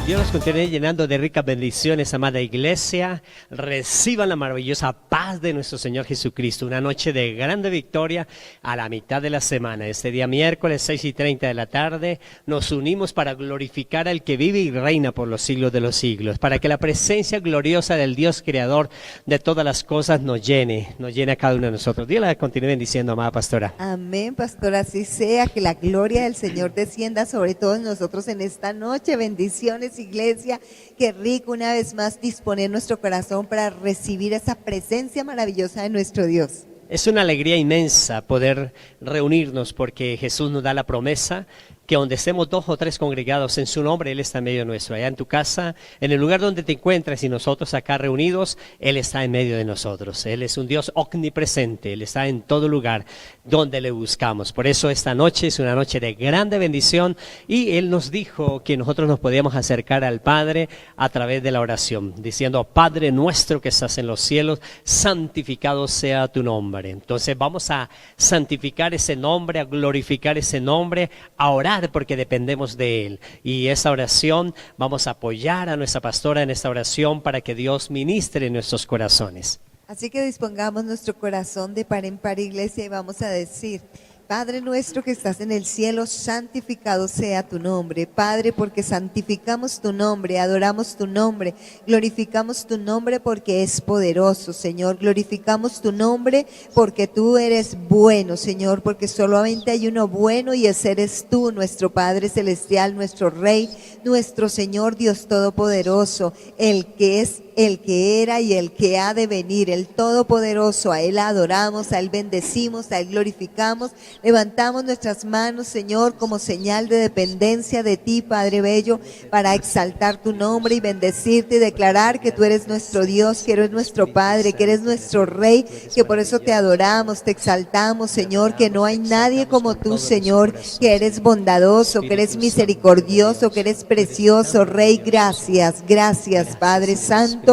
Dios los continúe llenando de ricas bendiciones, amada iglesia. Reciban la maravillosa paz de nuestro Señor Jesucristo. Una noche de grande victoria a la mitad de la semana. Este día miércoles 6:30 de la tarde nos unimos para glorificar al que vive y reina por los siglos de los siglos. Para que la presencia gloriosa del Dios creador de todas las cosas nos llene a cada uno de nosotros. Dios la continúe bendiciendo, amada pastora. Amén, pastora, así sea, que la gloria del Señor descienda sobre todos nosotros en esta noche. Bendiciones, iglesia. Qué rico una vez más disponer nuestro corazón para recibir esa presencia maravillosa de nuestro Dios. Es una alegría inmensa poder reunirnos porque Jesús nos da la promesa que donde estemos 2 o 3 congregados en su nombre, Él está en medio nuestro. Allá en tu casa, en el lugar donde te encuentres y nosotros acá reunidos, Él está en medio de nosotros. Él es un Dios omnipresente, Él está en todo lugar donde le buscamos. Por eso esta noche es una noche de grande bendición y Él nos dijo que nosotros nos podíamos acercar al Padre a través de la oración, diciendo: Padre nuestro que estás en los cielos, santificado sea tu nombre. Entonces vamos a santificar ese nombre, a glorificar ese nombre, a orar porque dependemos de Él. Y esa oración, vamos a apoyar a nuestra pastora en esta oración para que Dios ministre en nuestros corazones. Así que dispongamos nuestro corazón de par en par, iglesia, y vamos a decir: Padre nuestro que estás en el cielo, santificado sea tu nombre. Padre, porque santificamos tu nombre, adoramos tu nombre, glorificamos tu nombre porque es poderoso, Señor. Glorificamos tu nombre porque tú eres bueno, Señor, porque solamente hay uno bueno y ese eres tú, nuestro Padre celestial, nuestro Rey, nuestro Señor Dios todopoderoso, el que es, el que era y el que ha de venir, el Todopoderoso. A Él adoramos, a Él bendecimos, a Él glorificamos. Levantamos nuestras manos, Señor, como señal de dependencia de ti, Padre Bello, para exaltar tu nombre y bendecirte y declarar que tú eres nuestro Dios, que eres nuestro Padre, que eres nuestro Rey, que por eso te adoramos, te exaltamos, Señor, que no hay nadie como tú, Señor, que eres bondadoso, que eres misericordioso, que eres precioso, Rey. Gracias, gracias, Padre Santo.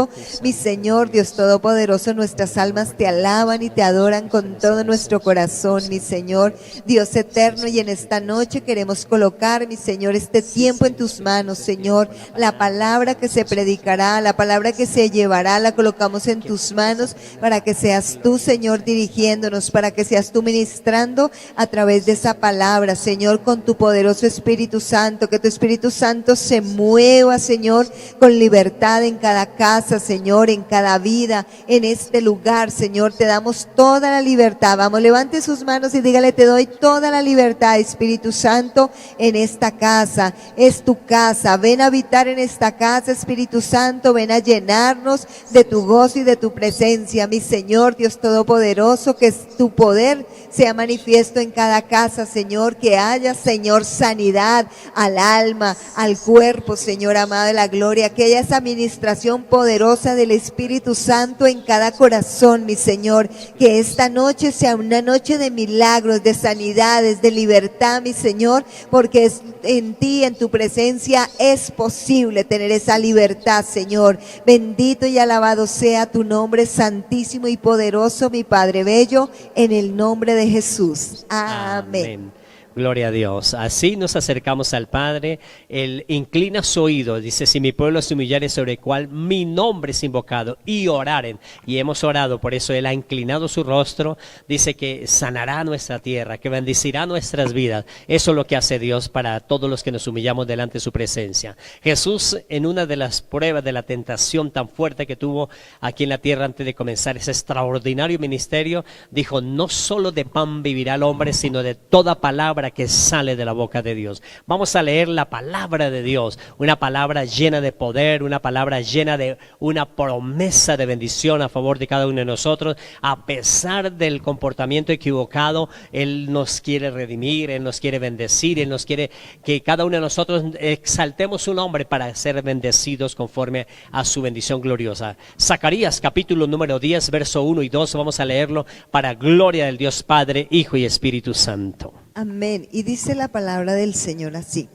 Mi Señor, Dios Todopoderoso, nuestras almas te alaban y te adoran con todo nuestro corazón, mi Señor, Dios eterno, y en esta noche queremos colocar, mi Señor, este tiempo en tus manos, Señor. La palabra que se predicará, la palabra que se llevará, la colocamos en tus manos para que seas tú, Señor, dirigiéndonos, para que seas tú ministrando a través de esa palabra, Señor, con tu poderoso Espíritu Santo, que tu Espíritu Santo se mueva, Señor, con libertad en cada casa, Señor, en cada vida, en este lugar, Señor. Te damos toda la libertad. Vamos, levante sus manos y dígale: te doy toda la libertad, Espíritu Santo, en esta casa. Es tu casa. Ven a habitar en esta casa, Espíritu Santo. Ven a llenarnos de tu gozo y de tu presencia, mi Señor, Dios Todopoderoso. Que tu poder sea manifiesto en cada casa, Señor. Que haya, Señor, sanidad al alma, al cuerpo, Señor amado de la gloria. Que haya esa administración poderosa del Espíritu Santo en cada corazón, mi Señor. Que esta noche sea una noche de milagros, de sanidades, de libertad, mi Señor, porque es en ti, en tu presencia, es posible tener esa libertad, Señor. Bendito y alabado sea tu nombre santísimo y poderoso, mi Padre Bello, en el nombre de Jesús. Amén. Gloria a Dios. Así nos acercamos al Padre. Él inclina su oído. Dice: si mi pueblo se humillare, sobre el cual mi nombre es invocado, y oraren. Y hemos orado, por eso Él ha inclinado su rostro. Dice que sanará nuestra tierra, que bendecirá nuestras vidas. Eso es lo que hace Dios para todos los que nos humillamos delante de su presencia. Jesús, en una de las pruebas de la tentación tan fuerte que tuvo aquí en la tierra antes de comenzar ese extraordinario ministerio, dijo: no solo de pan vivirá el hombre, sino de toda palabra que sale de la boca de Dios. Vamos a leer la palabra de Dios, una palabra llena de poder, una palabra llena de una promesa de bendición a favor de cada uno de nosotros. A pesar del comportamiento equivocado, Él nos quiere redimir, Él nos quiere bendecir, Él nos quiere que cada uno de nosotros exaltemos su nombre para ser bendecidos conforme a su bendición gloriosa. Zacarías capítulo número 10, verso 1 y 2, vamos a leerlo para gloria del Dios Padre, Hijo y Espíritu Santo. Amén. Y dice la palabra del Señor así: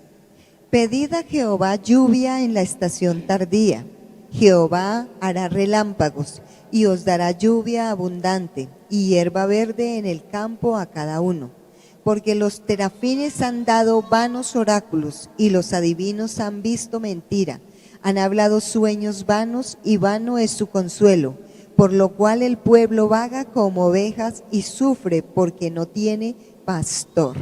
pedid a Jehová lluvia en la estación tardía. Jehová hará relámpagos y os dará lluvia abundante y hierba verde en el campo a cada uno. porque los terafines han dado vanos oráculos y los adivinos han visto mentira. Han hablado sueños vanos y vano es su consuelo, por lo cual el pueblo vaga como ovejas y sufre porque no tiene pastor.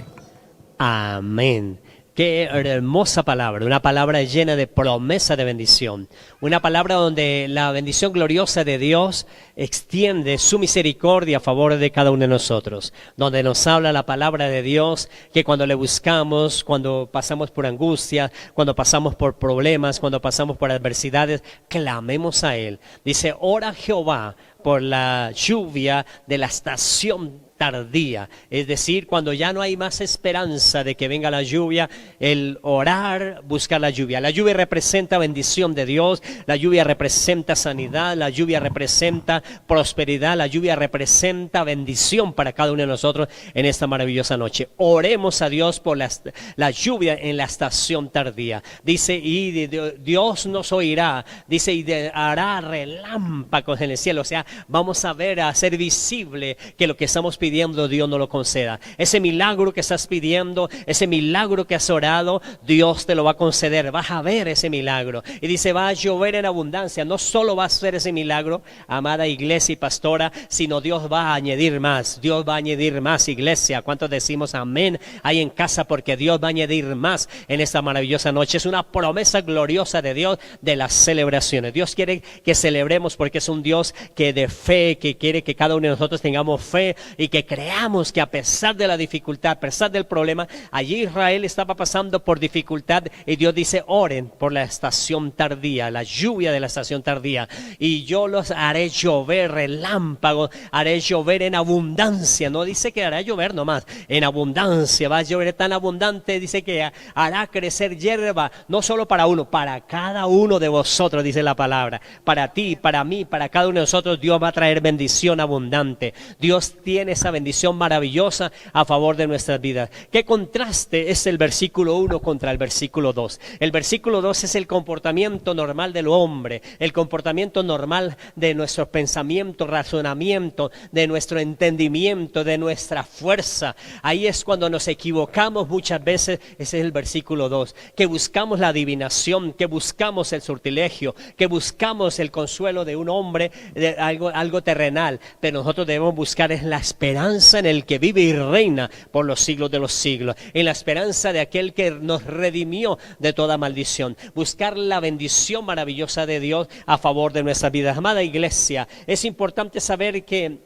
Amén. Qué hermosa palabra, una palabra llena de promesa de bendición, una palabra donde la bendición gloriosa de Dios extiende su misericordia a favor de cada uno de nosotros, donde nos habla la palabra de Dios que cuando le buscamos, cuando pasamos por angustia, cuando pasamos por problemas, cuando pasamos por adversidades, clamemos a Él. Dice, ora Jehová por la lluvia de la estación tardía, es decir, cuando ya no hay más esperanza de que venga la lluvia, el orar, buscar la lluvia. La lluvia representa bendición de Dios, la lluvia representa sanidad, la lluvia representa prosperidad, la lluvia representa bendición para cada uno de nosotros en esta maravillosa noche. Oremos a Dios por la lluvia en la estación tardía. Dice, y Dios nos oirá, dice, y hará relámpagos en el cielo, o sea, vamos a ver, a hacer visible que lo que estamos pidiendo Dios nos lo conceda. Ese milagro que estás pidiendo, ese milagro que has orado, Dios te lo va a conceder. Vas a ver ese milagro. Y dice, va a llover en abundancia. No solo va a ser ese milagro, amada iglesia y pastora, sino Dios va a añadir más. Dios va a añadir más, iglesia. ¿Cuántos decimos amén ahí en casa? Porque Dios va a añadir más en esta maravillosa noche. Es una promesa gloriosa de Dios de las celebraciones. Dios quiere que celebremos porque es un Dios que de fe, que quiere que cada uno de nosotros tengamos fe y que creamos que a pesar de la dificultad, a pesar del problema, allí Israel estaba pasando por dificultad y Dios dice, oren por la estación tardía, la lluvia de la estación tardía, y yo los haré llover relámpagos, haré llover en abundancia. No dice que hará llover nomás, en abundancia, va a llover tan abundante, dice que hará crecer hierba, no solo para uno, para cada uno de vosotros, dice la palabra, para ti, para mí, para cada uno de nosotros. Dios va a traer bendición abundante. Dios tiene esa bendición maravillosa a favor de nuestras vidas. ¿Qué contraste es el versículo 1 contra el versículo 2? El versículo 2 es el comportamiento normal del hombre, el comportamiento normal de nuestro pensamiento, razonamiento, de nuestro entendimiento, de nuestra fuerza. Ahí es cuando nos equivocamos muchas veces. Ese es el versículo 2, que buscamos la adivinación, que buscamos el sortilegio, que buscamos el consuelo de un hombre, de algo terrenal, pero nosotros debemos buscar es la esperanza en el que vive y reina por los siglos de los siglos, en la esperanza de aquel que nos redimió de toda maldición. Buscar la bendición maravillosa de Dios a favor de nuestras vidas. Amada iglesia, es importante saber que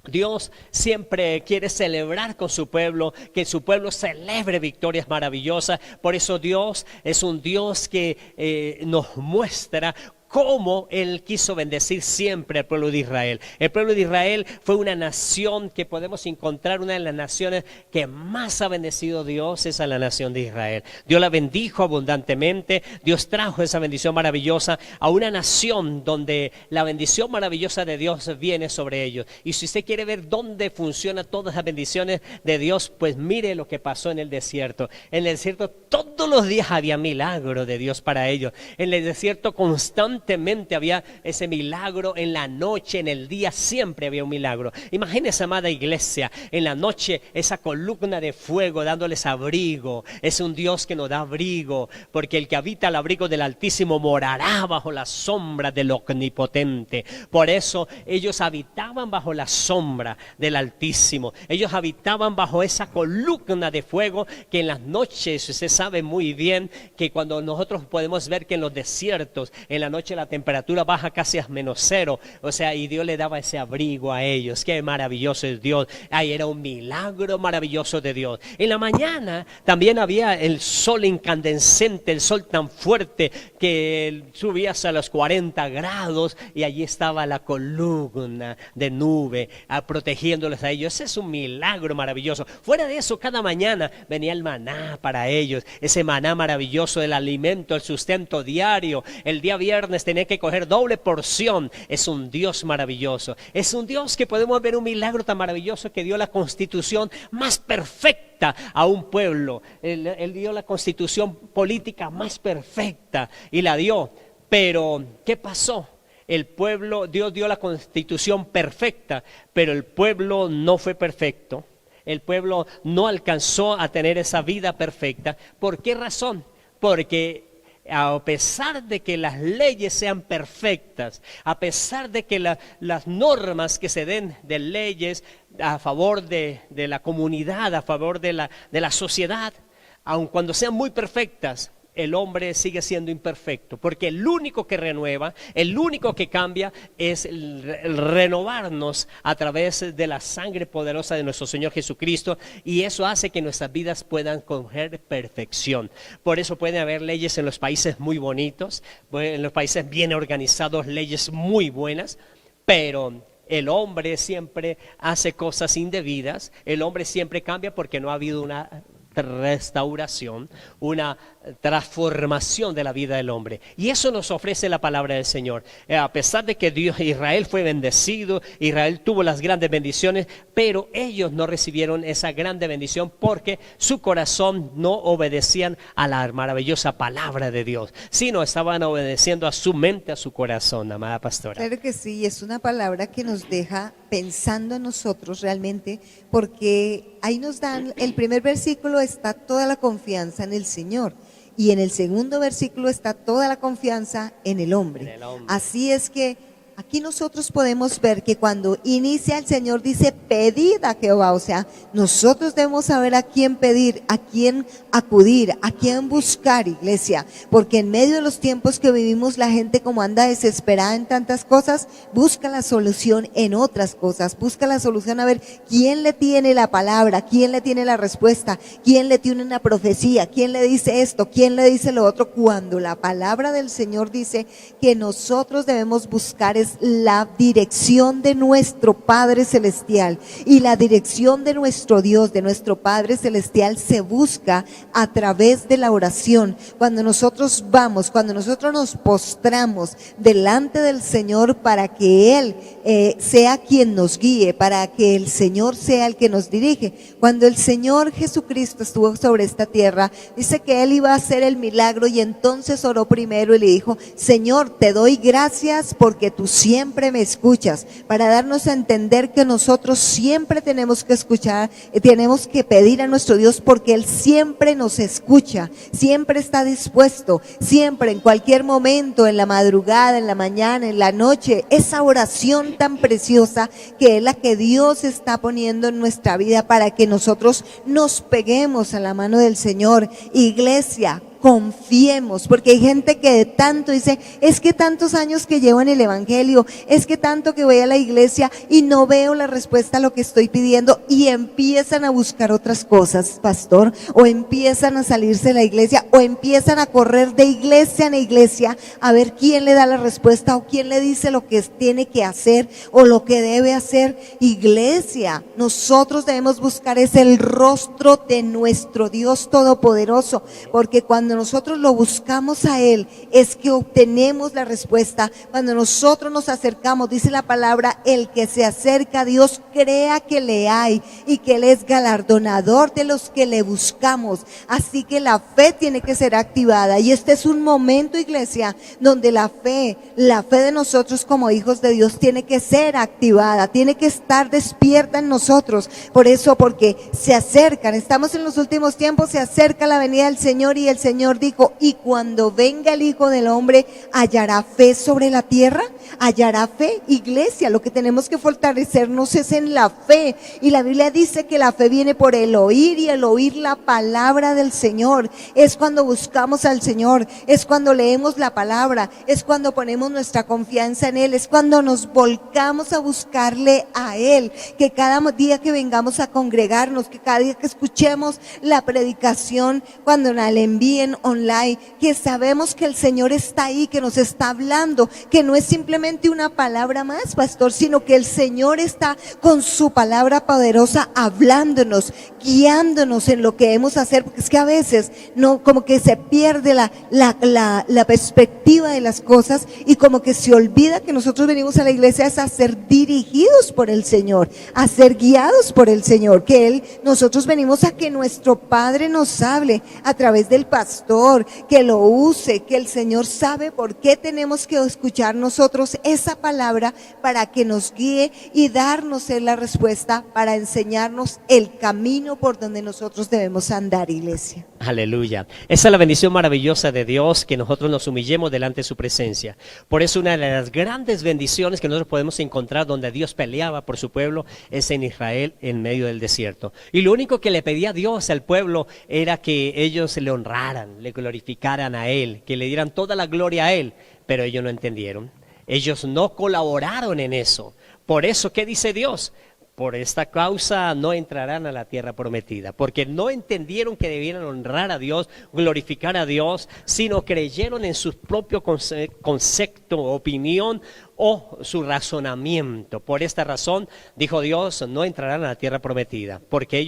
Dios siempre quiere celebrar con su pueblo, que su pueblo celebre victorias maravillosas. Por eso Dios es un Dios que nos muestra cómo Él quiso bendecir siempre al pueblo de Israel. El pueblo de Israel fue una nación que podemos encontrar, una de las naciones que más ha bendecido Dios es a la nación de Israel. Dios la bendijo abundantemente, Dios trajo esa bendición maravillosa a una nación donde la bendición maravillosa de Dios viene sobre ellos. Y si usted quiere ver dónde funcionan todas las bendiciones de Dios, pues mire lo que pasó en el desierto. En el desierto todos los días había milagro de Dios para ellos. En el desierto constantemente había ese milagro, en la noche, en el día siempre había un milagro. Imagínese, amada iglesia, en la noche esa columna de fuego dándoles abrigo. Es un Dios que nos da abrigo, porque el que habita al abrigo del Altísimo morará bajo la sombra del Omnipotente. Por eso ellos habitaban bajo la sombra del Altísimo. Ellos habitaban bajo esa columna de fuego que en las noches, usted sabe muy bien que cuando nosotros podemos ver que en los desiertos, en la noche la temperatura baja casi a -0, o sea, y Dios le daba ese abrigo a ellos. Qué maravilloso es Dios. Ahí era un milagro maravilloso de Dios. En la mañana también había el sol incandescente, el sol tan fuerte que subía hasta los 40 grados y allí estaba la columna de nube protegiéndoles a ellos. Ese es un milagro maravilloso. Fuera de eso, cada mañana venía el maná para ellos, ese maná maravilloso, el alimento, el sustento diario. El día viernes tenía que coger doble porción. Es un Dios maravilloso. Es un Dios que podemos ver un milagro tan maravilloso que dio la constitución más perfecta a un pueblo. Él dio la constitución política más perfecta y la dio. Pero, ¿qué pasó? El pueblo, Dios dio la constitución perfecta, pero el pueblo no fue perfecto. El pueblo no alcanzó a tener esa vida perfecta. ¿Por qué razón? Porque a pesar de que las leyes sean perfectas, a pesar de que las normas que se den de leyes a favor de la comunidad, a favor de la sociedad, aun cuando sean muy perfectas, el hombre sigue siendo imperfecto, porque el único que renueva, el único que cambia es el renovarnos a través de la sangre poderosa de nuestro Señor Jesucristo, y eso hace que nuestras vidas puedan coger perfección. Por eso puede haber leyes en los países muy bonitos, en los países bien organizados, leyes muy buenas, pero el hombre siempre hace cosas indebidas, el hombre siempre cambia porque no ha habido una restauración, una transformación de la vida del hombre. Y eso nos ofrece la palabra del Señor. A pesar de que Israel fue bendecido, Israel tuvo las grandes bendiciones, pero ellos no recibieron esa grande bendición porque su corazón no obedecían a la maravillosa palabra de Dios, sino estaban obedeciendo a su mente, a su corazón, amada pastora. Claro que sí, es una palabra que nos deja pensando en nosotros realmente, porque ahí nos dan, el primer versículo está toda la confianza en el Señor, y en el segundo versículo está toda la confianza en el hombre. Así es que aquí nosotros podemos ver que cuando inicia el Señor dice pedid a Jehová, o sea, nosotros debemos saber a quién pedir, a quién acudir, a quién buscar, iglesia, porque en medio de los tiempos que vivimos la gente, como anda desesperada en tantas cosas, busca la solución en otras cosas, busca la solución a ver quién le tiene la palabra, quién le tiene la respuesta, quién le tiene una profecía, quién le dice esto, quién le dice lo otro, cuando la palabra del Señor dice que nosotros debemos buscar la dirección de nuestro Padre Celestial, y la dirección de nuestro Dios, de nuestro Padre Celestial, se busca a través de la oración. Cuando nosotros vamos, cuando nosotros nos postramos delante del Señor para que Él sea quien nos guíe, para que el Señor sea el que nos dirige. Cuando el Señor Jesucristo estuvo sobre esta tierra, dice que Él iba a hacer el milagro, y entonces oró primero y le dijo: Señor, te doy gracias porque tú siempre me escuchas, para darnos a entender que nosotros siempre tenemos que escuchar, tenemos que pedir a nuestro Dios, porque Él siempre nos escucha, siempre está dispuesto, siempre, en cualquier momento, en la madrugada, en la mañana, en la noche, esa oración tan preciosa que es la que Dios está poniendo en nuestra vida para que nosotros nos peguemos a la mano del Señor. Iglesia, confiemos, porque hay gente que de tanto dice: es que tantos años que llevo en el evangelio, es que tanto que voy a la iglesia y no veo la respuesta a lo que estoy pidiendo, y empiezan a buscar otras cosas, pastor, o empiezan a salirse de la iglesia, o empiezan a correr de iglesia en iglesia a ver quién le da la respuesta o quién le dice lo que tiene que hacer o lo que debe hacer. Iglesia, nosotros debemos buscar es el rostro de nuestro Dios Todopoderoso, porque cuando nosotros lo buscamos a Él es que obtenemos la respuesta. Cuando nosotros nos acercamos, dice la palabra: el que se acerca a Dios crea que le hay y que Él es galardonador de los que le buscamos. Así que la fe tiene que ser activada, y este es un momento, iglesia, donde la fe de nosotros como hijos de Dios tiene que ser activada, tiene que estar despierta en nosotros. Por eso, porque se acercan, estamos en los últimos tiempos, se acerca la venida del Señor, y el Señor dijo: y cuando venga el Hijo del Hombre, ¿hallará fe sobre la tierra? ¿Hallará fe? Iglesia, lo que tenemos que fortalecernos es en la fe, y la Biblia dice que la fe viene por el oír, y el oír la palabra del Señor. Es cuando buscamos al Señor, es cuando leemos la palabra, es cuando ponemos nuestra confianza en Él, es cuando nos volcamos a buscarle a Él. Que cada día que vengamos a congregarnos, que cada día que escuchemos la predicación, cuando la envíen online, que sabemos que el Señor está ahí, que nos está hablando, que no es simplemente una palabra más, pastor, sino que el Señor está con su palabra poderosa hablándonos, guiándonos en lo que debemos hacer, porque es que a veces no, como que se pierde la perspectiva de las cosas, y como que se olvida que nosotros venimos a la iglesia es a ser dirigidos por el Señor, a ser guiados por el Señor, que nosotros venimos a que nuestro Padre nos hable a través del pastor, pastor, que lo use, que el Señor sabe por qué tenemos que escuchar nosotros esa palabra para que nos guíe y darnos la respuesta para enseñarnos el camino por donde nosotros debemos andar, iglesia. Aleluya. Esa es la bendición maravillosa de Dios, que nosotros nos humillemos delante de su presencia. Por eso una de las grandes bendiciones que nosotros podemos encontrar donde Dios peleaba por su pueblo es en Israel, en medio del desierto. Y lo único que le pedía Dios al pueblo era que ellos le honraran, le glorificaran a Él, que le dieran toda la gloria a Él. Pero ellos no entendieron. Ellos no colaboraron en eso. Por eso, ¿qué dice Dios? Por esta causa no entrarán a la tierra prometida, porque no entendieron que debieran honrar a Dios, glorificar a Dios, sino creyeron en su propio concepto, opinión o su razonamiento. Por esta razón, dijo Dios, no entrarán a la tierra prometida, porque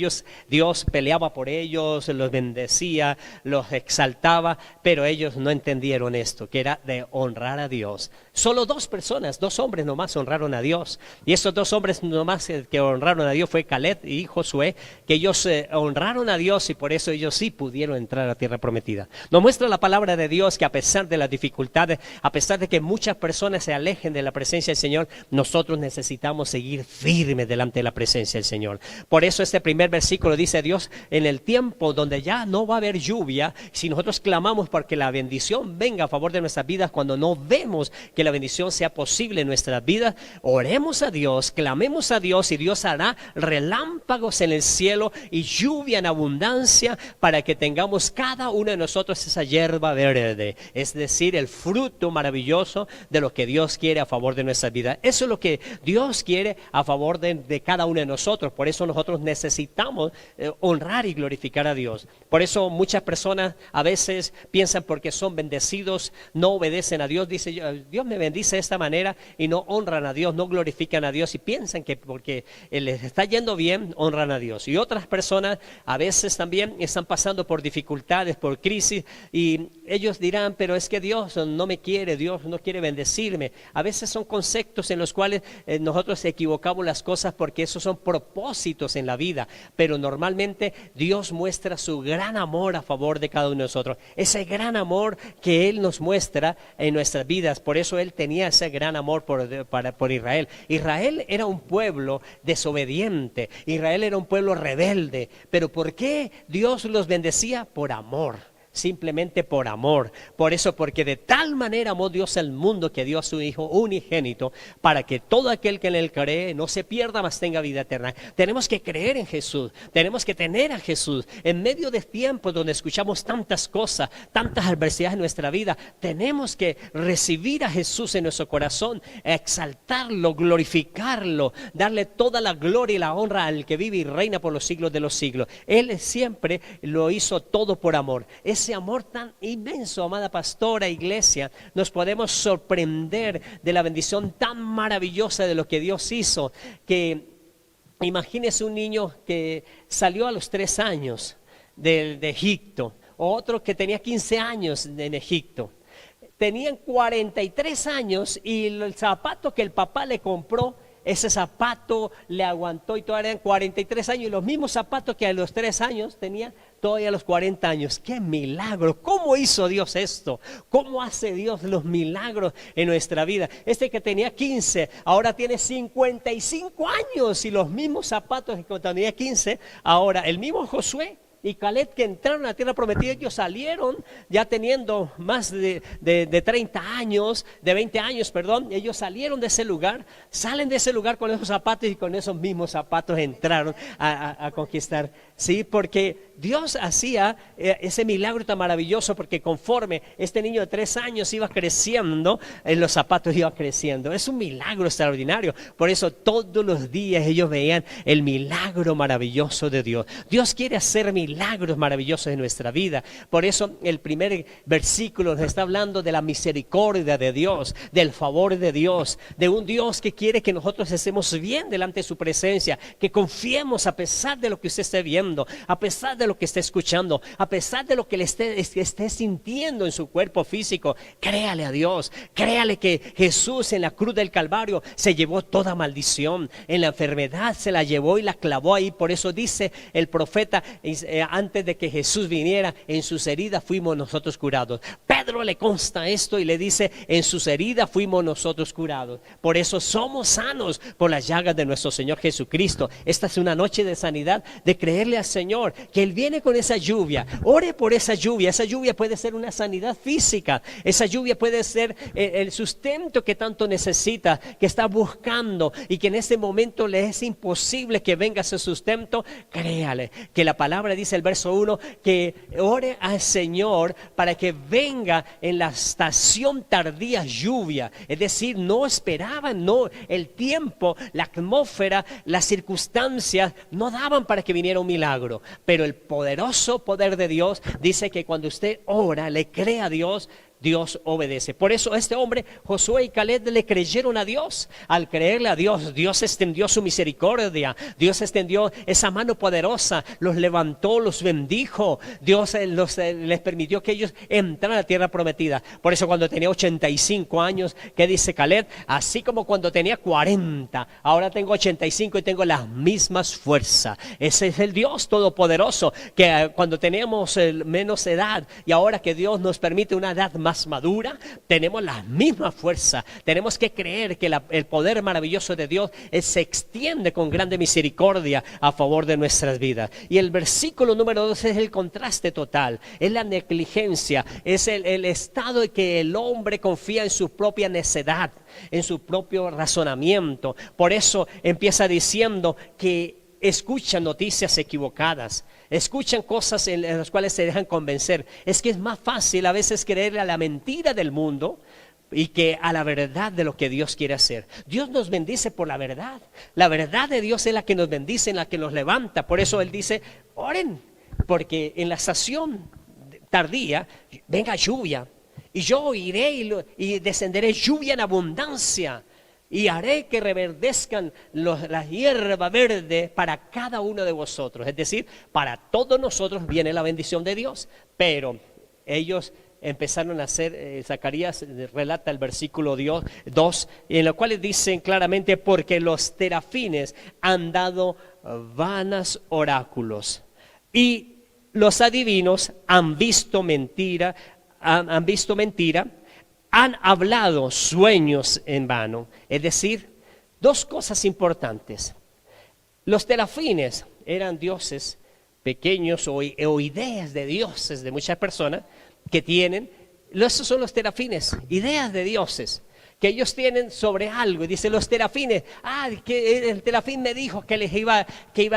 Dios peleaba por ellos, los bendecía, los exaltaba, pero ellos no entendieron esto, que era de honrar a Dios. Solo dos hombres nomás honraron a Dios, y esos dos hombres nomás que honraron a Dios fue Caleb y Josué, que ellos honraron a Dios y por eso ellos sí pudieron entrar a la tierra prometida. Nos muestra la palabra de Dios que a pesar de las dificultades, a pesar de que muchas personas se alejen de la presencia del Señor, nosotros necesitamos seguir firmes delante de la presencia del Señor. Por eso este primer versículo dice: Dios, en el tiempo donde ya no va a haber lluvia, si nosotros clamamos porque la bendición venga a favor de nuestras vidas, cuando no vemos que la bendición sea posible en nuestras vidas, oremos a Dios, clamemos a Dios, y Dios hará relámpagos en el cielo y lluvia en abundancia para que tengamos cada uno de nosotros esa hierba verde, es decir, el fruto maravilloso de lo que Dios quiere a favor de nuestra vida. Eso es lo que Dios quiere a favor de cada uno de nosotros. Por eso nosotros necesitamos honrar y glorificar a Dios. Por eso muchas personas a veces piensan, porque son bendecidos, no obedecen a Dios. Dice: Dios me bendice de esta manera, y no honran a Dios, no glorifican a Dios, y piensan que porque les está yendo bien, honran a Dios. Y otras personas a veces también están pasando por dificultades, por crisis, y ellos dirán: pero es que Dios no me quiere, Dios no quiere bendecirme. A veces son conceptos en los cuales nosotros equivocamos las cosas, porque esos son propósitos en la vida, pero normalmente Dios muestra su gran amor a favor de cada uno de nosotros, ese gran amor que Él nos muestra en nuestras vidas. Por eso Él tenía ese gran amor por Israel. Israel era un pueblo desobediente, Israel era un pueblo rebelde, pero ¿por qué Dios los bendecía? Por amor. Simplemente por amor. Por eso, porque de tal manera amó Dios al mundo, que dio a su Hijo unigénito, para que todo aquel que en Él cree no se pierda, mas tenga vida eterna. Tenemos que creer en Jesús, tenemos que tener a Jesús. En medio de tiempos donde escuchamos tantas cosas, tantas adversidades en nuestra vida, tenemos que recibir a Jesús en nuestro corazón, exaltarlo, glorificarlo, darle toda la gloria y la honra al que vive y reina por los siglos de los siglos. Él siempre lo hizo todo por amor. Ese amor tan inmenso, amada pastora, iglesia, nos podemos sorprender de la bendición tan maravillosa de lo que Dios hizo. Que imagínese un niño que salió a los 3 años de Egipto, o otro que tenía 15 años en Egipto. Tenían 43 años y el zapato que el papá le compró, ese zapato le aguantó, y todavía eran 43 años, y los mismos zapatos que a los 3 años tenía todavía a los 40 años. ¡Qué milagro! ¿Cómo hizo Dios esto? ¿Cómo hace Dios los milagros en nuestra vida? Este que tenía 15, ahora tiene 55 años, y los mismos zapatos que cuando tenía 15, ahora el mismo Josué y Caleb, que entraron a la tierra prometida, ellos salieron ya teniendo más de 30 años, de 20 años, perdón. Ellos salieron de ese lugar, salen de ese lugar con esos zapatos, y con esos mismos zapatos entraron a conquistar. Sí, porque Dios hacía ese milagro tan maravilloso, porque conforme este niño de 3 años iba creciendo, los zapatos iban creciendo. Es un milagro extraordinario. Por eso todos los días ellos veían el milagro maravilloso de Dios. Dios quiere hacer milagros maravillosos en nuestra vida. Por eso el primer versículo nos está hablando de la misericordia de Dios, del favor de Dios, de un Dios que quiere que nosotros estemos bien delante de su presencia, que confiemos a pesar de lo que usted esté viendo, a pesar de lo que esté escuchando, a pesar de lo que le esté sintiendo en su cuerpo físico. Créale a Dios, créale que Jesús en la cruz del Calvario se llevó toda maldición, en la enfermedad se la llevó y la clavó ahí. Por eso dice el profeta antes de que Jesús viniera, en sus heridas fuimos nosotros curados. Pedro le consta esto y le dice, en sus heridas fuimos nosotros curados. Por eso somos sanos por las llagas de nuestro Señor Jesucristo. Esta es una noche de sanidad, de creerle al Señor, que Él viene con esa lluvia. Ore por esa lluvia. Esa lluvia puede ser una sanidad física. Esa lluvia puede ser el sustento que tanto necesita, que está buscando y que en este momento le es imposible que venga ese sustento. Créale que la palabra dice, el verso 1, que ore al Señor para que venga en la estación tardía lluvia. Es decir, no esperaban, no, el tiempo, la atmósfera, las circunstancias no daban para que viniera un milagro. Pero el poderoso poder de Dios dice que cuando usted ora, le cree a Dios, Dios obedece. Por eso este hombre, Josué y Caleb, le creyeron a Dios. Al creerle a Dios, Dios extendió su misericordia. Dios extendió esa mano poderosa, los levantó, los bendijo. Dios les permitió que ellos entraran a la tierra prometida. Por eso cuando tenía 85 años, ¿qué dice Caleb? Así como cuando tenía 40, ahora tengo 85 y tengo las mismas fuerzas. Ese es el Dios todopoderoso, que cuando teníamos menos edad y ahora que Dios nos permite una edad más madura, tenemos la misma fuerza. Tenemos que creer que el poder maravilloso de Dios se extiende con grande misericordia a favor de nuestras vidas. Y el versículo número 2 es el contraste total, es la negligencia, es el estado de que el hombre confía en su propia necedad, en su propio razonamiento. Por eso empieza diciendo que escuchan noticias equivocadas, escuchan cosas en las cuales se dejan convencer. Es que es más fácil a veces creerle a la mentira del mundo y que a la verdad de lo que Dios quiere hacer. Dios nos bendice por la verdad. La verdad de Dios es la que nos bendice, en la que nos levanta. Por eso Él dice, oren, porque en la estación tardía venga lluvia, y yo iré y descenderé lluvia en abundancia. Y haré que reverdezcan la hierba verde para cada uno de vosotros. Es decir, para todos nosotros viene la bendición de Dios. Pero ellos empezaron a hacer, Zacarías relata el versículo 2, en lo cual dicen claramente, porque los terafines han dado vanas oráculos. Y los adivinos han visto mentira, han hablado sueños en vano. Es decir, dos cosas importantes. Los terafines eran dioses pequeños o ideas de dioses de muchas personas que tienen. Esos son los terafines, ideas de dioses que ellos tienen sobre algo. Y dice los terafines, que el terafín me dijo que iba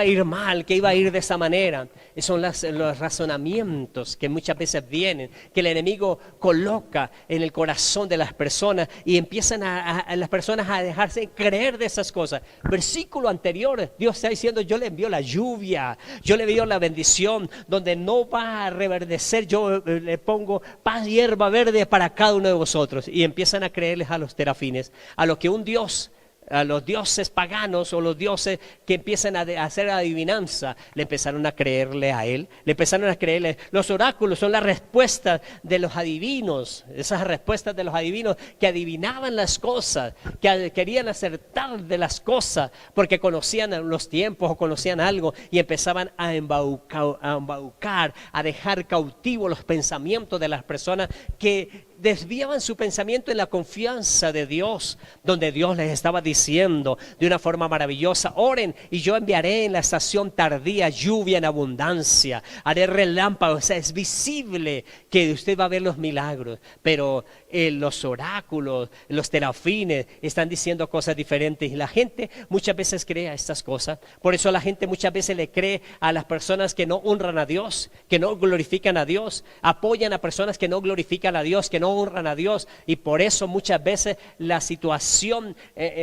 a ir mal, que iba a ir de esa manera. Son los razonamientos que muchas veces vienen, que el enemigo coloca en el corazón de las personas y empiezan a las personas a dejarse creer de esas cosas. Versículo anterior, Dios está diciendo, yo le envío la lluvia, yo le envío la bendición, donde no va a reverdecer, yo le pongo paz, hierba verde para cada uno de vosotros. Y empiezan a creerles a los terafines, a lo que un dios, a los dioses paganos o los dioses que empiezan a hacer adivinanza, le empezaron a creerle a él, le empezaron a creerle. Los oráculos son las respuestas de los adivinos, esas respuestas de los adivinos que adivinaban las cosas, que querían acertar de las cosas porque conocían los tiempos o conocían algo y empezaban a embaucar, a dejar cautivos los pensamientos de las personas que desviaban su pensamiento en la confianza de Dios, donde Dios les estaba diciendo de una forma maravillosa, oren y yo enviaré en la estación tardía lluvia en abundancia, haré relámpagos. O sea, es visible que usted va a ver los milagros, pero los oráculos, los terafines están diciendo cosas diferentes y la gente muchas veces cree a estas cosas. Por eso la gente muchas veces le cree a las personas que no honran a Dios, que no glorifican a Dios, apoyan a personas que no glorifican a Dios, que no honran a Dios, y por eso muchas veces la situación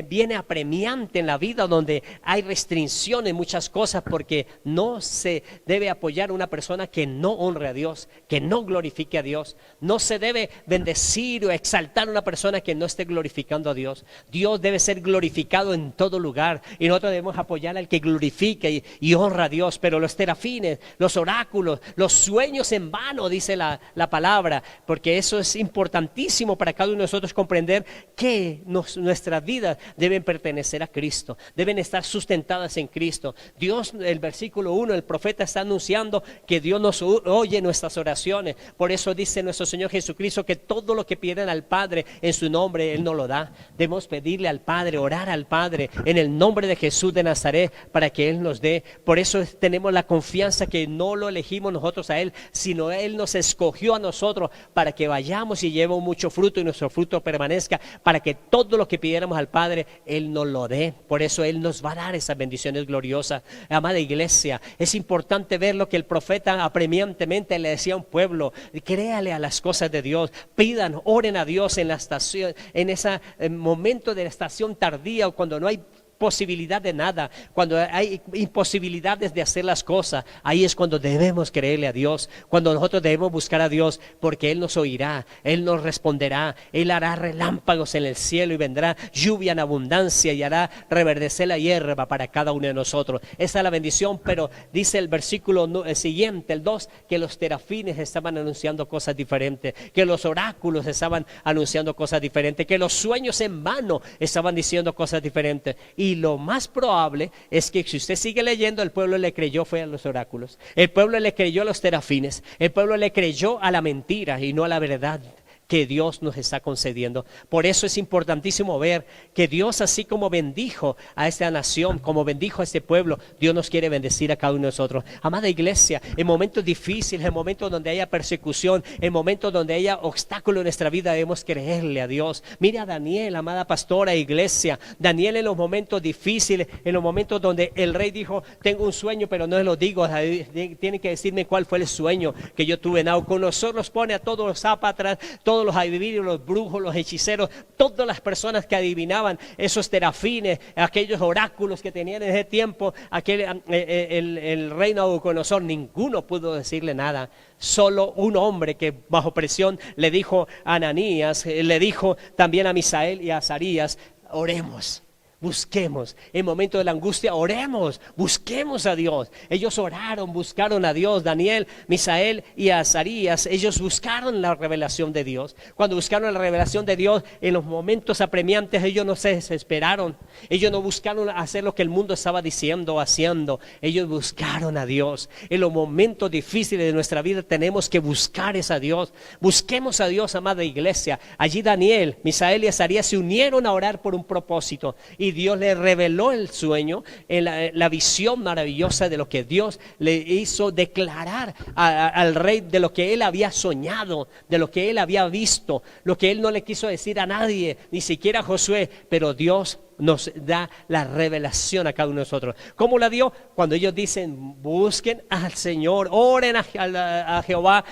viene apremiante en la vida, donde hay restricción en muchas cosas, porque no se debe apoyar a una persona que no honre a Dios, que no glorifique a Dios. No se debe bendecir bendecir o exaltar a una persona que no esté glorificando a Dios. Dios debe ser glorificado en todo lugar y nosotros debemos apoyar al que glorifica y honra a Dios. Pero los terafines, los oráculos, los sueños en vano, dice la palabra, porque eso es importantísimo para cada uno de nosotros comprender que nuestras vidas deben pertenecer a Cristo, deben estar sustentadas en Cristo. Dios, el versículo 1, el profeta está anunciando que Dios nos oye nuestras oraciones. Por eso dice nuestro Señor Jesucristo que todo lo que piden al Padre en su nombre, Él nos lo da. Debemos pedirle al Padre, orar al Padre en el nombre de Jesús de Nazaret para que Él nos dé. Por eso tenemos la confianza que no lo elegimos nosotros a Él, sino Él nos escogió a nosotros para que vayamos y llevemos mucho fruto y nuestro fruto permanezca, para que todo lo que pidiéramos al Padre, Él nos lo dé. Por eso Él nos va a dar esas bendiciones gloriosas. Amada iglesia, es importante ver lo que el profeta apremiantemente le decía a un pueblo: créale a las cosas de Dios, pidan, oren a Dios en la estación, en ese momento de la estación tardía o cuando no hay posibilidad de nada, cuando hay imposibilidades de hacer las cosas. Ahí es cuando debemos creerle a Dios, cuando nosotros debemos buscar a Dios, porque Él nos oirá, Él nos responderá, Él hará relámpagos en el cielo y vendrá lluvia en abundancia y hará reverdecer la hierba para cada uno de nosotros. Esa es la bendición. Pero dice el versículo siguiente, el 2, que los terafines estaban anunciando cosas diferentes, que los oráculos estaban anunciando cosas diferentes, que los sueños en vano estaban diciendo cosas diferentes. Y lo más probable es que si usted sigue leyendo, el pueblo le creyó fue a los oráculos, el pueblo le creyó a los terafines, el pueblo le creyó a la mentira y no a la verdad que Dios nos está concediendo. Por eso es importantísimo ver que Dios, así como bendijo a esta nación, como bendijo a este pueblo, Dios nos quiere bendecir a cada uno de nosotros. Amada iglesia, en momentos difíciles, en momentos donde haya persecución, en momentos donde haya obstáculos en nuestra vida, debemos creerle a Dios. Mire a Daniel, amada pastora, iglesia. Daniel, en los momentos difíciles, en los momentos donde el rey dijo: tengo un sueño, pero no lo digo, tienen que decirme cuál fue el sueño que yo tuve. Nabucodonosor los pone a todos los zápatas, todos los adivinos, los brujos, los hechiceros, todas las personas que adivinaban, esos terafines, aquellos oráculos que tenían en ese tiempo, el rey Nabucodonosor, ninguno pudo decirle nada. Solo un hombre que bajo presión le dijo a Ananías, le dijo también a Misael y a Azarías: oremos. Busquemos, en momentos de la angustia, oremos, busquemos a Dios. Ellos oraron, buscaron a Dios. Daniel, Misael y Azarías, ellos buscaron la revelación de Dios. Cuando buscaron la revelación de Dios, en los momentos apremiantes, ellos no se desesperaron. Ellos no buscaron hacer lo que el mundo estaba diciendo o haciendo. Ellos buscaron a Dios. En los momentos difíciles de nuestra vida tenemos que buscar a Dios. Busquemos a Dios, amada iglesia. Allí Daniel, Misael y Azarías se unieron a orar por un propósito. Y Dios le reveló el sueño, la visión maravillosa de lo que Dios le hizo declarar al rey, de lo que él había soñado, de lo que él había visto, lo que él no le quiso decir a nadie, ni siquiera a Josué, pero Dios nos da la revelación a cada uno de nosotros. ¿Cómo la dio? Cuando ellos dicen: busquen al Señor, oren a Jehová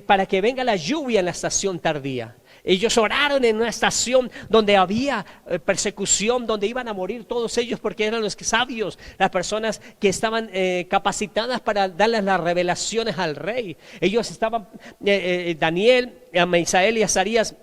para que venga la lluvia en la estación tardía. Ellos oraron en una estación donde había persecución, donde iban a morir todos ellos, porque eran los sabios, las personas que estaban capacitadas para darles las revelaciones al rey. Ellos estaban, Daniel, Misael y Azarías,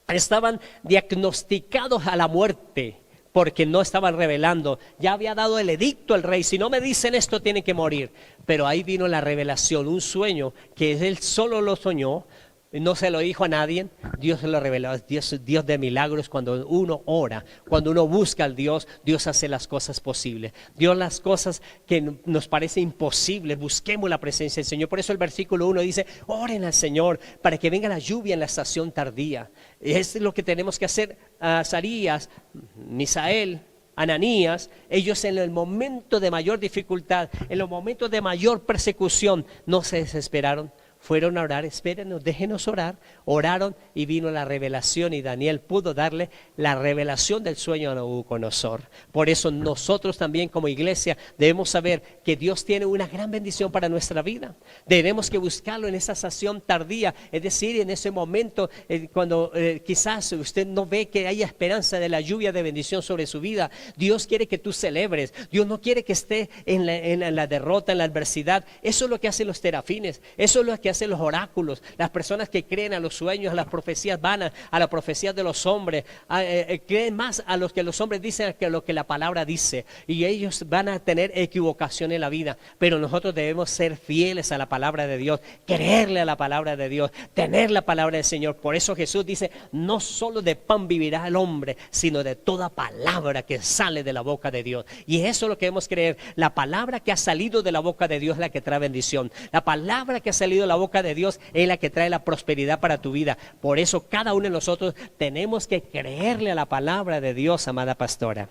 estaban diagnosticados a la muerte, porque no estaban revelando. Ya había dado el edicto el rey: si no me dicen esto, tienen que morir. Pero ahí vino la revelación, un sueño que él solo lo soñó. No se lo dijo a nadie, Dios se lo reveló. Dios de milagros. Cuando uno ora, cuando uno busca al Dios, Dios hace las cosas posibles. Dios las cosas que nos parece imposibles, busquemos la presencia del Señor. Por eso el versículo 1 dice: oren al Señor para que venga la lluvia en la estación tardía. Es lo que tenemos que hacer. Azarías, Misael, Ananías, ellos en el momento de mayor dificultad, en los momentos de mayor persecución, no se desesperaron. Fueron a orar: espérenos, déjenos orar. Oraron y vino la revelación, y Daniel pudo darle la revelación del sueño a Nabucodonosor. Por eso nosotros también como iglesia debemos saber que Dios tiene una gran bendición para nuestra vida. Tenemos que buscarlo en esa estación tardía, es decir, en ese momento cuando quizás usted no ve que haya esperanza de la lluvia de bendición sobre su vida. Dios quiere que tú celebres. Dios no quiere que esté en la derrota, en la adversidad. Eso es lo que hacen los terafines, eso es lo que hace hacen los oráculos, las personas que creen a los sueños, a las profecías vanas, a las profecías de los hombres, creen más a los que los hombres dicen que lo que la palabra dice, y ellos van a tener equivocación en la vida, pero nosotros debemos ser fieles a la palabra de Dios, creerle a la palabra de Dios, tener la palabra del Señor. Por eso Jesús dice, no solo de pan vivirá el hombre, sino de toda palabra que sale de la boca de Dios. Y eso es lo que debemos creer. La palabra que ha salido de la boca de Dios es la que trae bendición. La palabra que ha salido de la boca de Dios es la que trae la prosperidad para tu vida. Por eso cada uno de nosotros tenemos que creerle a la palabra de Dios, amada pastora.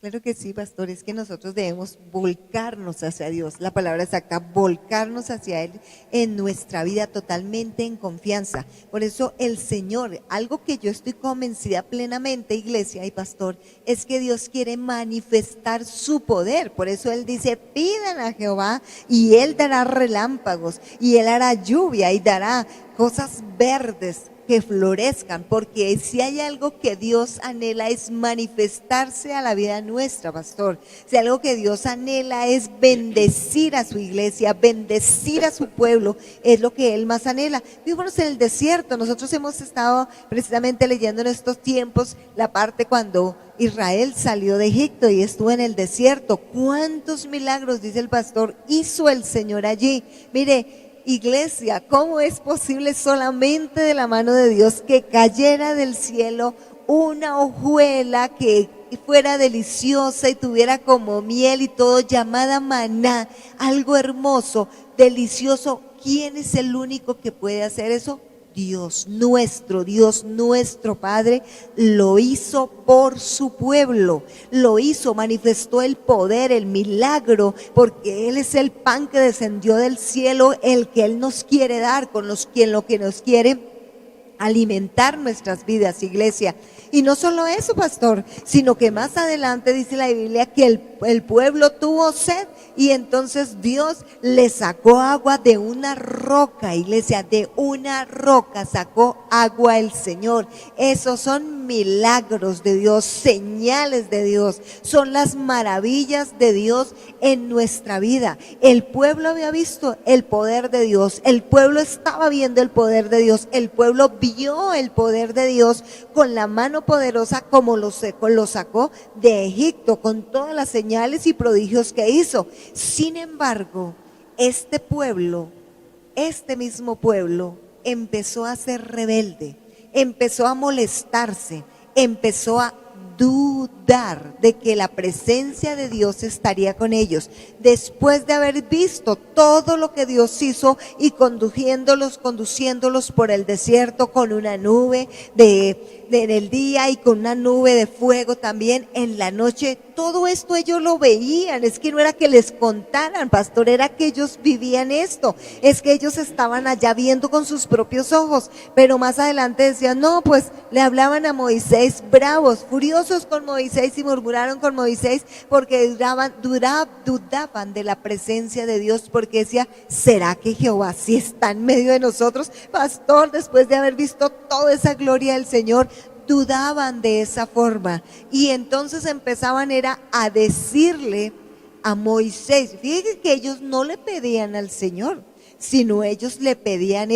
Claro que sí, pastor, es que nosotros debemos volcarnos hacia Dios, la palabra exacta, volcarnos hacia Él en nuestra vida totalmente en confianza. Por eso el Señor, algo que yo estoy convencida plenamente, iglesia y pastor, es que Dios quiere manifestar su poder. Por eso Él dice, pidan a Jehová y Él dará relámpagos y Él hará lluvia y dará cosas verdes que florezcan, porque si hay algo que Dios anhela es manifestarse a la vida nuestra, pastor. Si algo que Dios anhela es bendecir a su iglesia, bendecir a su pueblo, es lo que Él más anhela. Fíjanos en el desierto, nosotros hemos estado precisamente leyendo en estos tiempos la parte cuando Israel salió de Egipto y estuvo en el desierto. ¿Cuántos milagros, dice el pastor, hizo el Señor allí? Mire, iglesia, ¿cómo es posible solamente de la mano de Dios que cayera del cielo una hojuela que fuera deliciosa y tuviera como miel y todo, llamada maná, algo hermoso, delicioso? ¿Quién es el único que puede hacer eso? Dios nuestro Padre lo hizo por su pueblo, lo hizo, manifestó el poder, el milagro, porque Él es el pan que descendió del cielo, el que Él nos quiere dar, con lo que nos quiere alimentar nuestras vidas, iglesia. Y no solo eso, pastor, sino que más adelante dice la Biblia que el pueblo tuvo sed y entonces Dios le sacó agua de una roca, iglesia, de una roca sacó agua el Señor. Esos son milagros de Dios, señales de Dios, son las maravillas de Dios en nuestra vida. El pueblo había visto el poder de Dios, el pueblo estaba viendo el poder de Dios, el pueblo vio el poder de Dios con la mano poderosa como lo sacó de Egipto, con todas las señales y prodigios que hizo. Sin embargo, este mismo pueblo empezó a ser rebelde, empezó a molestarse, empezó a dudar de que la presencia de Dios estaría con ellos, después de haber visto todo lo que Dios hizo y conduciéndolos por el desierto con una nube en el día y con una nube de fuego también en la noche. Todo esto ellos lo veían, es que no era que les contaran, pastor, era que ellos vivían esto, es que ellos estaban allá viendo con sus propios ojos, pero más adelante decían, no, pues le hablaban a Moisés bravos, furiosos con Moisés y murmuraron con Moisés porque dudaban de la presencia de Dios, porque decía, ¿será que Jehová sí está en medio de nosotros? Pastor, después de haber visto toda esa gloria del Señor, dudaban de esa forma y entonces empezaban a decirle a Moisés, fíjense que ellos no le pedían al Señor, sino ellos le pedían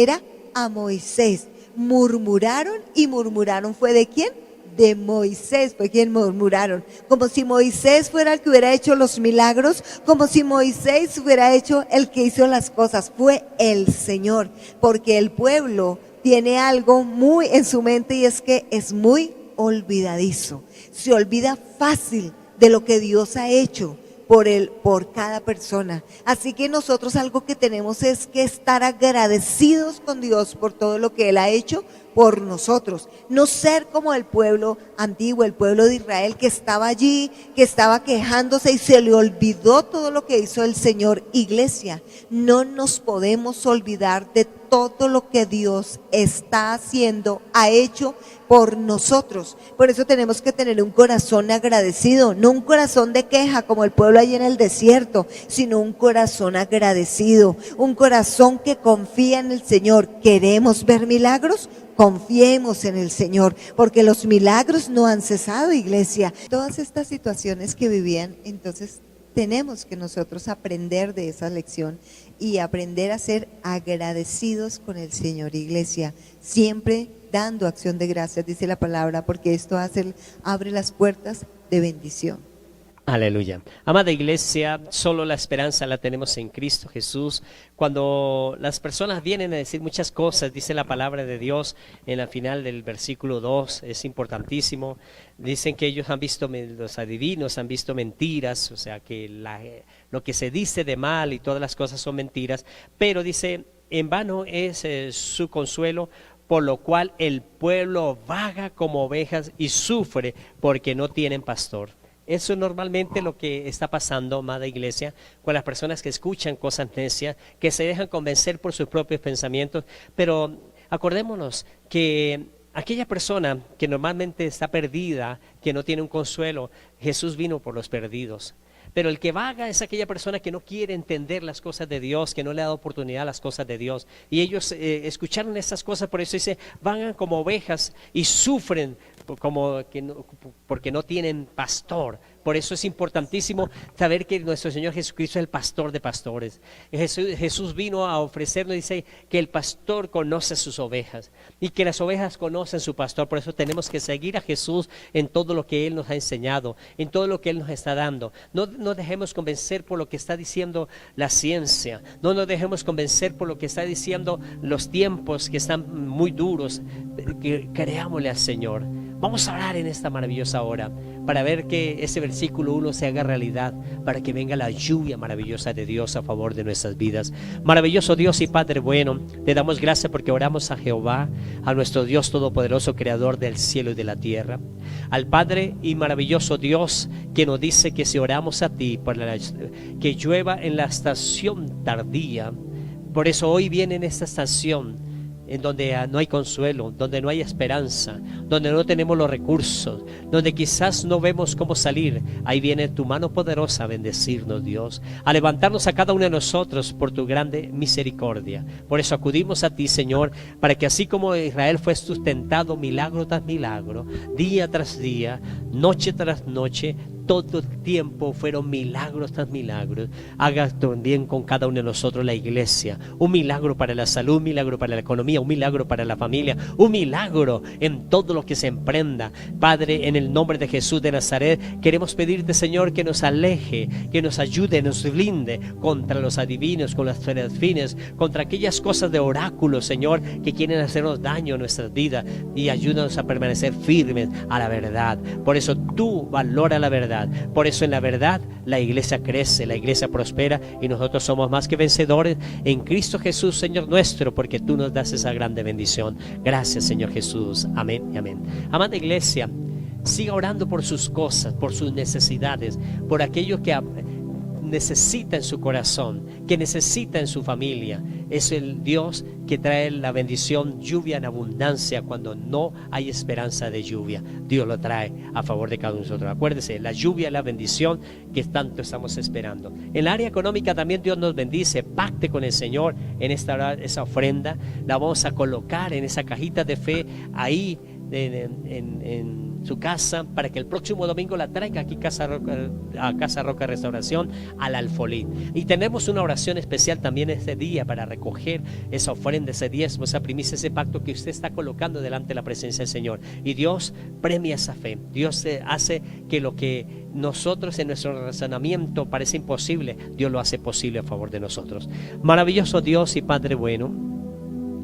a Moisés. Murmuraron y murmuraron, ¿fue de quién? De Moisés, fue quien murmuraron, como si Moisés fuera el que hubiera hecho los milagros, como si Moisés hubiera hecho el que hizo las cosas. Fue el Señor, porque el pueblo tiene algo muy en su mente y es que es muy olvidadizo, se olvida fácil de lo que Dios ha hecho por cada persona. Así que nosotros algo que tenemos es que estar agradecidos con Dios por todo lo que Él ha hecho por nosotros, no ser como el pueblo antiguo, el pueblo de Israel que estaba allí, que estaba quejándose y se le olvidó todo lo que hizo el Señor. Iglesia, no nos podemos olvidar de todo lo que Dios está haciendo, ha hecho por nosotros. Por eso tenemos que tener un corazón agradecido, no un corazón de queja como el pueblo allí en el desierto, sino un corazón agradecido, un corazón que confía en el Señor. ¿Queremos ver milagros? Confiemos en el Señor, porque los milagros no han cesado, iglesia. Todas estas situaciones que vivían entonces tenemos que nosotros aprender de esa lección y aprender a ser agradecidos con el Señor, iglesia, siempre dando acción de gracias, dice la palabra, porque esto abre las puertas de bendición. Aleluya. Amada iglesia, solo la esperanza la tenemos en Cristo Jesús. Cuando las personas vienen a decir muchas cosas, dice la palabra de Dios en la final del versículo 2, es importantísimo. Dicen que ellos han visto, los adivinos han visto mentiras, o sea que lo que se dice de mal y todas las cosas son mentiras, pero dice, en vano es su consuelo, por lo cual el pueblo vaga como ovejas y sufre porque no tienen pastor. Eso es normalmente lo que está pasando, amada iglesia, con las personas que escuchan cosas necias, que se dejan convencer por sus propios pensamientos. Pero acordémonos que aquella persona que normalmente está perdida, que no tiene un consuelo, Jesús vino por los perdidos. Pero el que vaga es aquella persona que no quiere entender las cosas de Dios, que no le ha dado oportunidad a las cosas de Dios. Y ellos escucharon esas cosas, por eso dice, vagan como ovejas y sufren porque no tienen pastor. Por eso es importantísimo saber que nuestro Señor Jesucristo es el pastor de pastores. Jesús vino a ofrecernos, dice, que el pastor conoce sus ovejas y que las ovejas conocen su pastor. Por eso tenemos que seguir a Jesús en todo lo que Él nos ha enseñado, en todo lo que Él nos está dando. No nos dejemos convencer por lo que está diciendo la ciencia. No nos dejemos convencer por lo que está diciendo los tiempos que están muy duros. Creámosle al Señor. Vamos a orar en esta maravillosa hora para ver que ese versículo 1 se haga realidad, para que venga la lluvia maravillosa de Dios a favor de nuestras vidas. Maravilloso Dios y Padre bueno, te damos gracias porque oramos a Jehová, a nuestro Dios todopoderoso, creador del cielo y de la tierra, al Padre y maravilloso Dios que nos dice que si oramos a ti, que llueva en la estación tardía. Por eso hoy viene en esta estación en donde no hay consuelo, donde no hay esperanza, donde no tenemos los recursos, donde quizás no vemos cómo salir. Ahí viene tu mano poderosa a bendecirnos, Dios, a levantarnos a cada uno de nosotros por tu grande misericordia. Por eso acudimos a ti, Señor, para que así como Israel fue sustentado milagro tras milagro, día tras día, noche tras noche, todo el tiempo fueron milagros tras milagros. Haga también con cada uno de nosotros, la iglesia, un milagro para la salud, un milagro para la economía, un milagro para la familia, un milagro en todo lo que se emprenda. Padre, en el nombre de Jesús de Nazaret, queremos pedirte, Señor, que nos aleje, que nos ayude, nos blinde contra los adivinos, con las fines, contra aquellas cosas de oráculos, Señor, que quieren hacernos daño en nuestras vidas, y ayúdanos a permanecer firmes a la verdad. Por eso tú valora la verdad. Por eso en la verdad la iglesia crece, la iglesia prospera, y nosotros somos más que vencedores en Cristo Jesús, Señor nuestro, porque tú nos das esa grande bendición. Gracias, Señor Jesús. Amén y amén. Amada iglesia, siga orando por sus cosas, por sus necesidades, por aquello que necesita en su corazón, que necesita en su familia. Es el Dios que trae la bendición, lluvia en abundancia cuando no hay esperanza de lluvia. Dios lo trae a favor de cada uno de nosotros. Acuérdese, la lluvia es la bendición que tanto estamos esperando. En el área económica también Dios nos bendice. Pacte con el Señor en esa ofrenda. La vamos a colocar en esa cajita de fe ahí en su casa, para que el próximo domingo la traiga aquí a Casa Roca Restauración, al Alfolín. Y tenemos una oración especial también este día para recoger esa ofrenda, ese diezmo, esa primicia, ese pacto que usted está colocando delante de la presencia del Señor. Y Dios premia esa fe. Dios hace que lo que nosotros en nuestro razonamiento parece imposible, Dios lo hace posible a favor de nosotros. Maravilloso Dios y Padre bueno,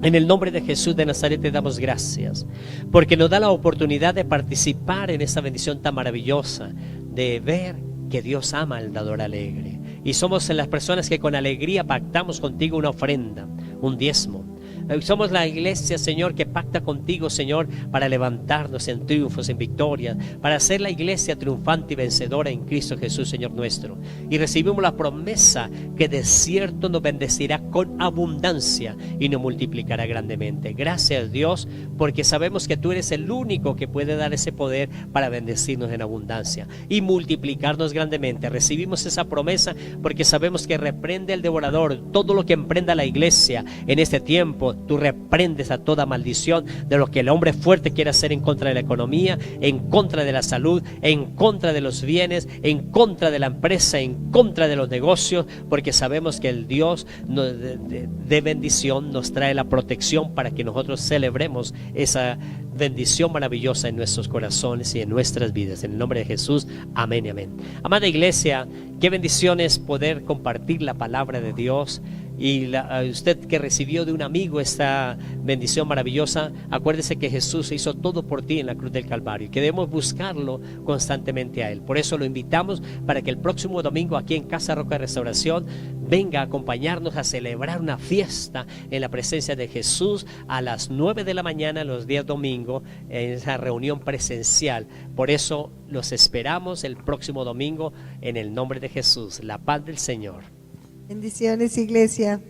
en el nombre de Jesús de Nazaret te damos gracias, porque nos da la oportunidad de participar en esta bendición tan maravillosa, de ver que Dios ama al dador alegre. Y somos las personas que con alegría pactamos contigo una ofrenda, un diezmo. Somos la iglesia, Señor, que pacta contigo, Señor, para levantarnos en triunfos, en victorias, para ser la iglesia triunfante y vencedora en Cristo Jesús, Señor nuestro. Y recibimos la promesa que de cierto nos bendecirá con abundancia y nos multiplicará grandemente. Gracias, Dios, porque sabemos que tú eres el único que puede dar ese poder para bendecirnos en abundancia y multiplicarnos grandemente. Recibimos esa promesa porque sabemos que reprende el devorador todo lo que emprenda la iglesia en este tiempo. Tú reprendes a toda maldición de lo que el hombre fuerte quiere hacer en contra de la economía, en contra de la salud, en contra de los bienes, en contra de la empresa, en contra de los negocios, porque sabemos que el Dios de bendición nos trae la protección para que nosotros celebremos esa bendición maravillosa en nuestros corazones y en nuestras vidas. En el nombre de Jesús, amén y amén. Amada iglesia, qué bendición es poder compartir la palabra de Dios. Y usted que recibió de un amigo esta bendición maravillosa, acuérdese que Jesús hizo todo por ti en la cruz del Calvario y que debemos buscarlo constantemente a Él. Por eso lo invitamos para que el próximo domingo aquí en Casa Roca de Restauración venga a acompañarnos a celebrar una fiesta en la presencia de Jesús a las 9 de la mañana los días domingos en esa reunión presencial. Por eso los esperamos el próximo domingo en el nombre de Jesús. La paz del Señor. Bendiciones, iglesia.